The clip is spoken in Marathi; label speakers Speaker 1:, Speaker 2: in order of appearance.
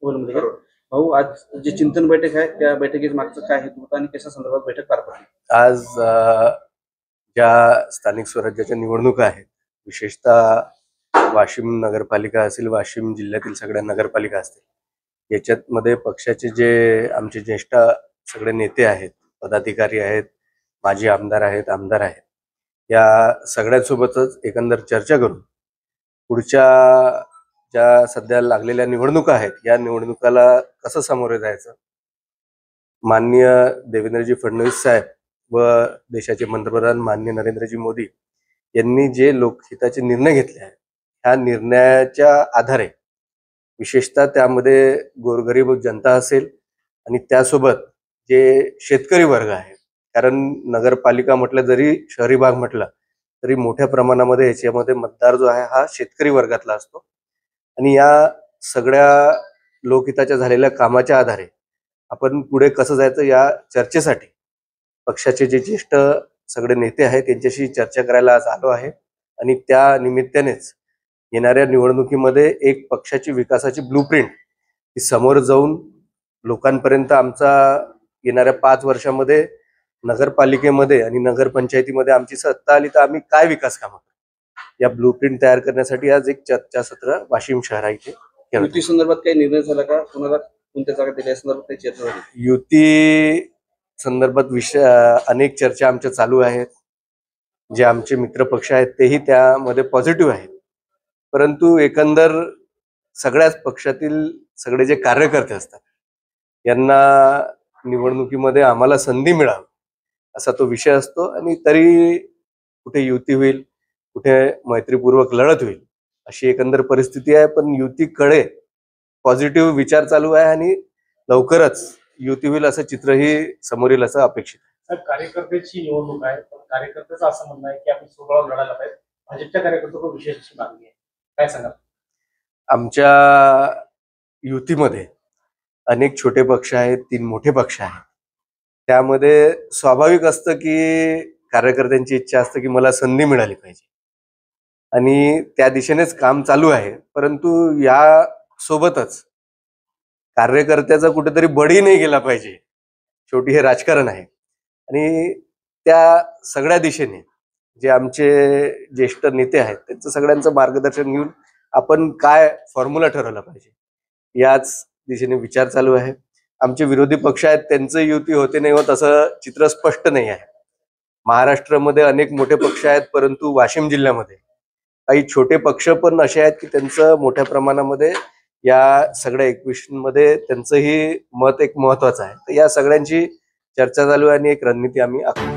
Speaker 1: मोबाईलमध्ये का? भाऊ, आज जी चिंतन बैठक आहे त्या बैठकीच्या मागचं काय हेतू होता आणि कशा संदर्भात बैठक पार पडली?
Speaker 2: आज ज्या स्थानिक स्वराज्याच्या निवडणुका आहेत, विशेषतः वाशिम नगरपालिका असेल, वाशिम जिल्ह्यातील सगळ्या नगरपालिका असतील, याच्यामध्ये पक्षाचे जे आमचे ज्येष्ठ सगळे नेते आहेत, पदाधिकारी आहेत, माजी आमदार आहेत, आमदार आहेत, या सगळ्यांसोबतच एकंदर चर्चा करून पुढच्या ज्या सध्या लागलेल्या निवडणुका आहेत, या निवडणुकाला कसं सामोरे जायचं, माननीय देवेंद्रजी फडणवीस साहेब व देशाचे पंतप्रधान माननीय नरेंद्रजी मोदी यांनी जे लोकहिताचे निर्णय घेतले आहेत, ह्या निर्णयाच्या आधारे विशेषतः त्यामध्ये गोरगरीब जनता असेल आणि त्यासोबत जे शेतकरी वर्ग आहे, कारण नगरपालिका म्हटलं जरी शहरी भाग म्हटलं तरी मोठ्या प्रमाणामध्ये याच्यामध्ये मतदार जो आहे हा शेतकरी वर्गातला असतो आणि या सगळ्या लोकहिताच्या झालेल्या कामाच्या आधारे आपण पुढे कसं जायचं या चर्चेसाठी पक्षाचे जे ज्येष्ठ सगळे नेते आहेत त्यांच्याशी चर्चा करायला आज आलो आहे आणि त्या निमित्तानेच येणाऱ्या निवडणुकीमध्ये एक पक्षाची विकासाची ब्लूप्रिंट ही समोर जाऊन लोकांपर्यंत आमचा येणाऱ्या 5 वर्षामध्ये नगरपालिकेमध्ये आणि नगरपंचायतीमध्ये आमची सत्ता आली तर आम्ही काय विकास कामं करू, या ब्लूप्रिंट तयार करण्यासाठी आज एक चर्चासत्र वाशिम शहरा इथे
Speaker 1: युती संदर्भात काही निर्णय झाला का? कोणाला कोणत्या जागा दिल्या या संदर्भात काही चर्चा झाली?
Speaker 2: युती संदर्भात अनेक चर्चा आमच्या चालू आहेत. जे आमचे मित्र पक्ष आहेत तेही त्यामध्ये पॉझिटिव्ह आहेत, परंतु एकंदर सगळ्याच पक्षातील सगळे जे कार्यकर्ते असतात यांना निवडणुकीमध्ये आम्हाला संधी मिळावी असा तो विषय असतो आणि तरी कुठे युती होईल, कुठे मैत्रीपूर्वक लढत होईल अशी एकंदर परिस्थिती आहे. पण युतीकडे पॉझिटिव्ह विचार चालू आहे आणि लवकरच युती होईल असं चित्रही समोर येईल असं अपेक्षित आहे.
Speaker 3: कार्यकर्त्याची निवडणूक आहे, पण कार्यकर्त्याचं असं म्हणणं आहे की आपण स्वबळावर लढायला पाहिजे. भाजपच्या कार्यकर्त्यांना विशेष अशी मागणी आहे, काय सांगा?
Speaker 2: आमच्या युतीमध्ये अनेक छोटे पक्ष आहेत, 3 मोठे पक्ष आहेत. त्यामध्ये स्वाभाविक असतं की कार्यकर्त्यांची इच्छा असते की मला संधी मिळाली पाहिजे आणि त्या दिशेनेच काम चालू आहे. परंतु या सोबतच कार्यकर्त्याचा कुठेतरी बळी नाही गेला पाहिजे. शेवटी हे राजकारण आहे आणि त्या सगळ्या दिशेने जे आमचे ज्येष्ठ नेते आहेत त्यांचं सगळ्यांचं मार्गदर्शन घेऊन आपण काय फॉर्म्युला ठरवला पाहिजे याच दिशेने विचार चालू आहे. आमचे विरोधी पक्ष आहेत त्यांचं युती होते नाही होत असं चित्र स्पष्ट नाही आहे. महाराष्ट्रामध्ये अनेक मोठे पक्ष आहेत, परंतु वाशिम जिल्ह्यामध्ये काही छोटे पक्ष पण असे आहेत की त्यांचं मोठ्या प्रमाणामध्ये या सगळ्या 21 मध्ये त्यांचंही मत एक महत्वाचं आहे. तर या सगळ्यांची चर्चा चालू आहे आणि एक रणनीती आम्ही आखतो.